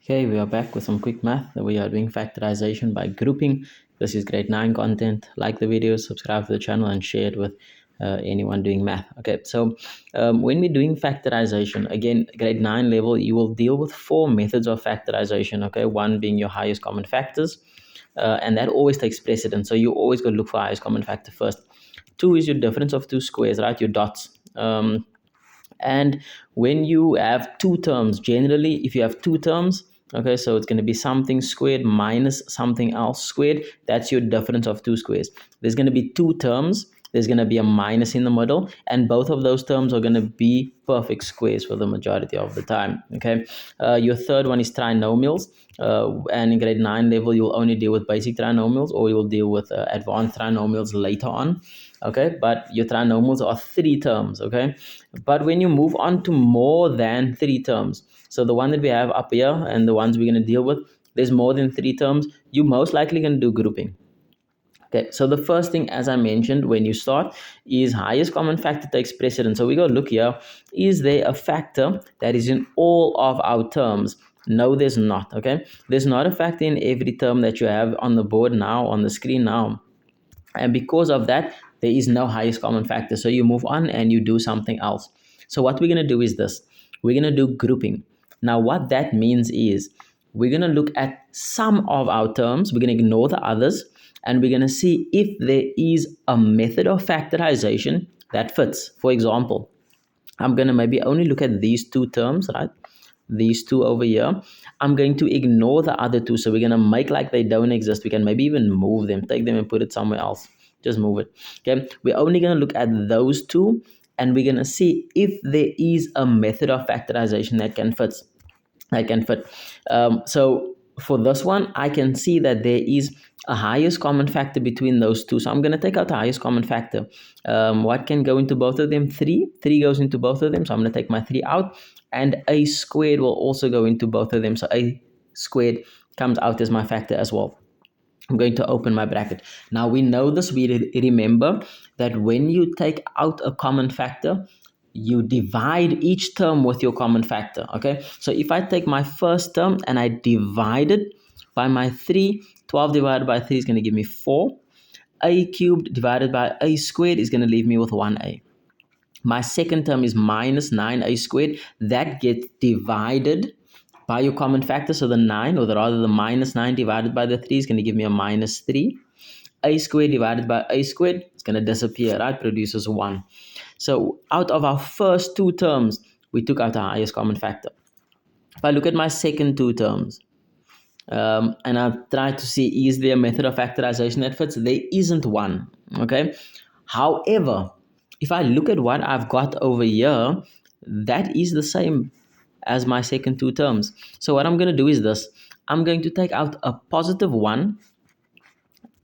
Okay, we are back with some quick math. We are doing factorization by grouping. This is grade 9 content. Like the video, subscribe to the channel, and share it with anyone doing math. Okay, so when we're doing factorization, again, grade 9 level, you will deal with 4 methods of factorization. Okay, one being your highest common factors, and that always takes precedence. So you always go look for highest common factor first. 2 is your difference of two squares, right? Your dots. And when you have two terms, generally if you have two terms, okay, so it's going to be something squared minus something else squared. That's your difference of two squares. There's going to be two terms, there's going to be a minus in the middle, and both of those terms are going to be perfect squares for the majority of the time. Okay, your third one is trinomials, and in grade 9 level you'll only deal with basic trinomials, or you'll deal with advanced trinomials later on. Okay, but your trinomials are 3 terms. Okay, but when you move on to more than 3 terms, so the one that we have up here and the ones we're going to deal with, there's more than 3 terms, you most likely going to do grouping. Okay, so the first thing, as I mentioned, when you start, is highest common factor takes precedence. So we go look here. Is there a factor that is in all of our terms? No, there's not. Okay, there's not a factor in every term that you have on the board now, on the screen now. And because of that, there is no highest common factor. So you move on and you do something else. So what we're going to do is this. We're going to do grouping. Now, what that means is we're going to look at some of our terms. We're going to ignore the others. And we're going to see if there is a method of factorization that fits. For example, I'm going to maybe only look at these two terms, right? These two over here. I'm going to ignore the other two. So we're going to make like they don't exist. We can maybe even move them, take them and put it somewhere else. Just move it. Okay. We're only going to look at those two, and we're going to see if there is a method of factorization that can fit. So for this one, I can see that there is a highest common factor between those two. So I'm going to take out the highest common factor. What can go into both of them? 3. 3 goes into both of them. So I'm going to take my 3 out. And a squared will also go into both of them. So a squared comes out as my factor as well. I'm going to open my bracket. Now we know this. We remember that when you take out a common factor, you divide each term with your common factor. Okay, so if I take my first term and I divide it by my 3, 12 divided by 3 is going to give me 4. A cubed divided by a squared is going to leave me with 1a. My second term is minus 9a squared. That gets divided by your common factor. So the 9, or rather the minus 9 divided by the 3 is going to give me a minus 3. A squared divided by a squared is going to disappear, right? Produces 1. So out of our first two terms, we took out the highest common factor. If I look at my second two terms, and I try to see, is there a method of factorization that fits? There isn't one. Okay. However, if I look at what I've got over here, that is the same as my second two terms. So what I'm going to do is this. I'm going to take out a positive 1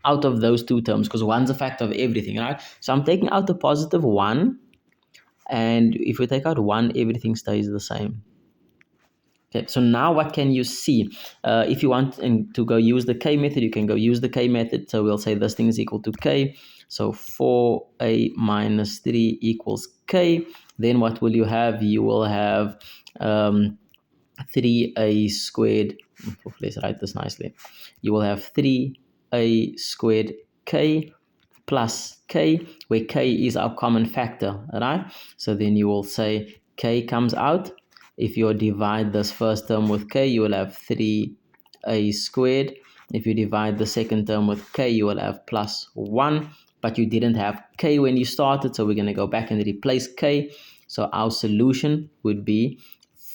out of those two terms, because 1's a factor of everything, right? So I'm taking out the positive 1, and if we take out 1, everything stays the same. Okay, so now what can you see? If you want to go use the k method, you can go use the k method. So we'll say this thing is equal to k. So 4a minus 3 equals k. Then what will you have? You will have 3a squared. Let's write this nicely. You will have 3a squared k plus k, where k is our common factor, right? So then you will say k comes out. If you divide this first term with k, you will have 3a squared. If you divide the second term with k, you will have plus 1. But you didn't have k when you started, so we're going to go back and replace k. So our solution would be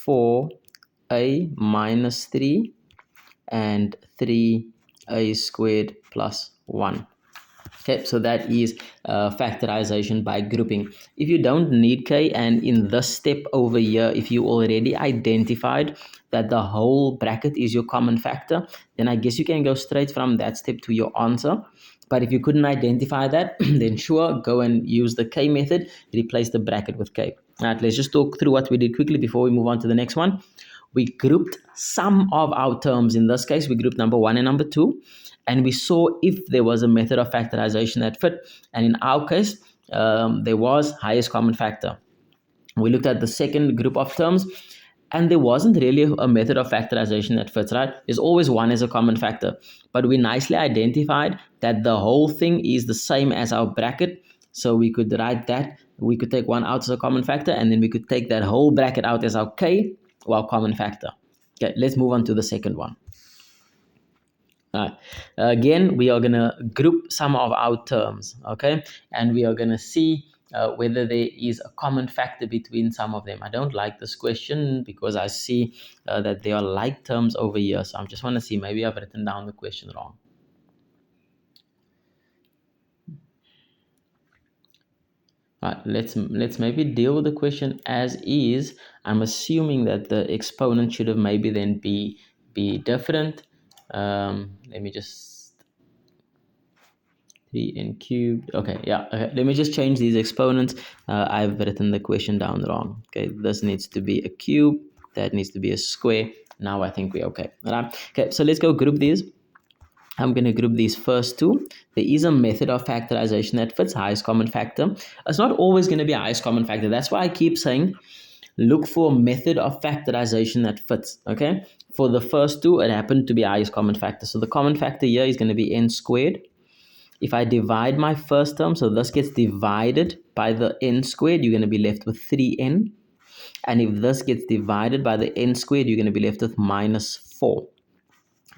4a minus 3 and 3a squared plus 1. Okay, so that is factorization by grouping. If you don't need k, and in this step over here, if you already identified that the whole bracket is your common factor, then I guess you can go straight from that step to your answer. But if you couldn't identify that, then sure, go and use the k method, replace the bracket with k. All right, let's just talk through what we did quickly before we move on to the next one. We grouped some of our terms. In this case, we grouped number 1 and number 2. And we saw if there was a method of factorization that fit. And in our case, there was highest common factor. We looked at the second group of terms, And there wasn't really a method of factorization that fits, right? There's always one as a common factor. But we nicely identified that the whole thing is the same as our bracket. So we could write that. We could take one out as a common factor, and then we could take that whole bracket out as our k or our common factor. Okay, let's move on to the second one. All right. Again, we are going to group some of our terms, okay? And we are going to see whether there is a common factor between some of them. I don't like this question because I see that there are like terms over here. So I just want to see, maybe I've written down the question wrong. All right, let's maybe deal with the question as is. I'm assuming that the exponent should have maybe then be different. Let me just 3n cubed. Okay, yeah. Okay. Let me just change these exponents. I've written the question down wrong. Okay, this needs to be a cube. That needs to be a square. Now I think we're okay. All right. Okay, so let's go group these. I'm going to group these first two. There is a method of factorization that fits highest common factor. It's not always going to be highest common factor. That's why I keep saying look for a method of factorization that fits. Okay, for the first two, it happened to be highest common factor. So the common factor here is going to be n squared. If I divide my first term, so this gets divided by the n squared, you're going to be left with 3n. And if this gets divided by the n squared, you're going to be left with minus 4.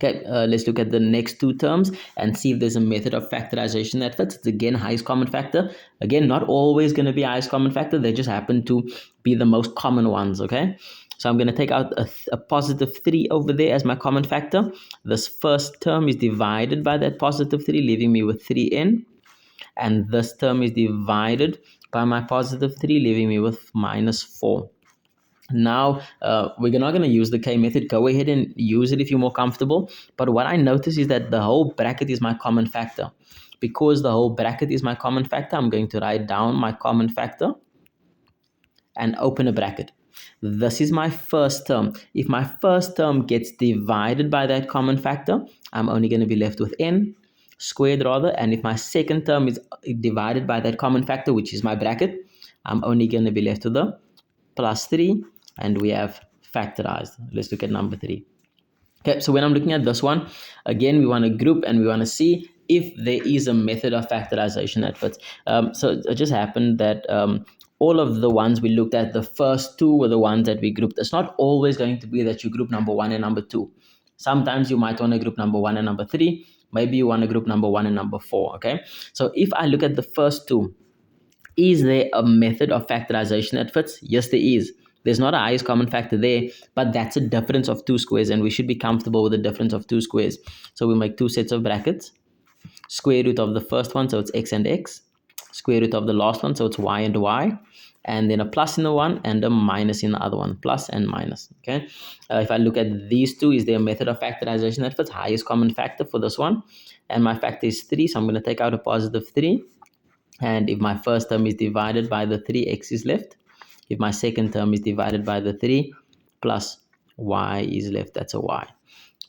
Okay, let's look at the next two terms and see if there's a method of factorization that fits. It's again highest common factor. Again, not always going to be highest common factor. They just happen to be the most common ones, okay? So I'm going to take out a positive 3 over there as my common factor. This first term is divided by that positive 3, leaving me with 3n. And this term is divided by my positive 3, leaving me with minus 4. Now, we're not going to use the K method. Go ahead and use it if you're more comfortable. But what I notice is that the whole bracket is my common factor. Because the whole bracket is my common factor, I'm going to write down my common factor and open a bracket. This is my first term. If my first term gets divided by that common factor, I'm only going to be left with n squared rather. And if my second term is divided by that common factor, which is my bracket, I'm only going to be left with the plus 3, and we have factorized. Let's look at number 3. Okay, so when I'm looking at this one, again, we want to group and we want to see if there is a method of factorization that fits. So it just happened that all of the ones we looked at, the first two were the ones that we grouped. It's not always going to be that you group number 1 and number 2. Sometimes you might want to group number 1 and number 3. Maybe you want to group number 1 and number 4, okay? So if I look at the first two, is there a method of factorization that fits? Yes, there is. There's not a highest common factor there, but that's a difference of 2 squares, and we should be comfortable with the difference of 2 squares. So we make 2 sets of brackets. Square root of the first one, so it's x and x. Square root of the last one, so it's y and y. And then a plus in the one and a minus in the other one. Plus and minus, okay? If I look at these two, is there a method of factorization that fits? Highest common factor for this one. And my factor is 3, so I'm going to take out a positive 3. And if my first term is divided by the 3, x is left. If my second term is divided by the 3, plus y is left. That's a y.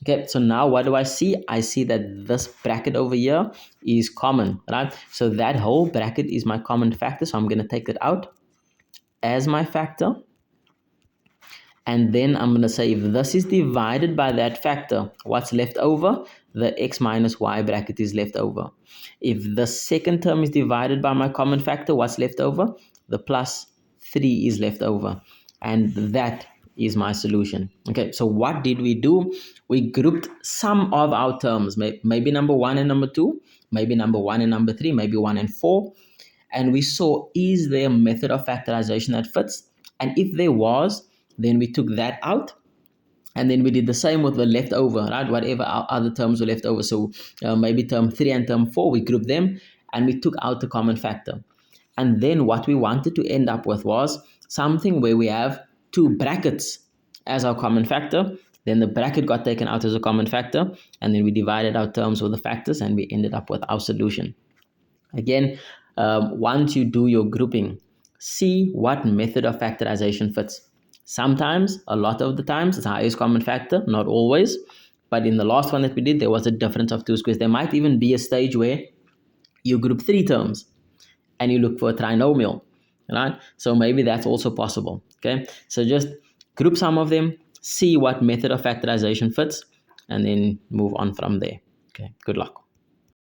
Okay, so now what do I see? I see that this bracket over here is common, right? So that whole bracket is my common factor. So I'm going to take it out as my factor. And then I'm going to say if this is divided by that factor, what's left over? The x minus y bracket is left over. If the second term is divided by my common factor, what's left over? The plus 3 is left over. And that is my solution. Okay, so what did we do? We grouped some of our terms, maybe number 1 and number 2, maybe number 1 and number 3, maybe 1 and 4. And we saw, is there a method of factorization that fits? And if there was, then we took that out, and then we did the same with the leftover, right? Whatever our other terms were left over. So maybe term 3 and term 4, we grouped them, and we took out the common factor. And then what we wanted to end up with was something where we have 2 brackets as our common factor. Then the bracket got taken out as a common factor, and then we divided our terms with the factors, and we ended up with our solution. Again, once you do your grouping, see what method of factorization fits. Sometimes, a lot of the times, it's highest common factor, not always. But in the last one that we did, there was a difference of 2 squares. There might even be a stage where you group 3 terms and you look for a trinomial, right? So maybe that's also possible, okay? So just group some of them, see what method of factorization fits, and then move on from there. Okay, good luck.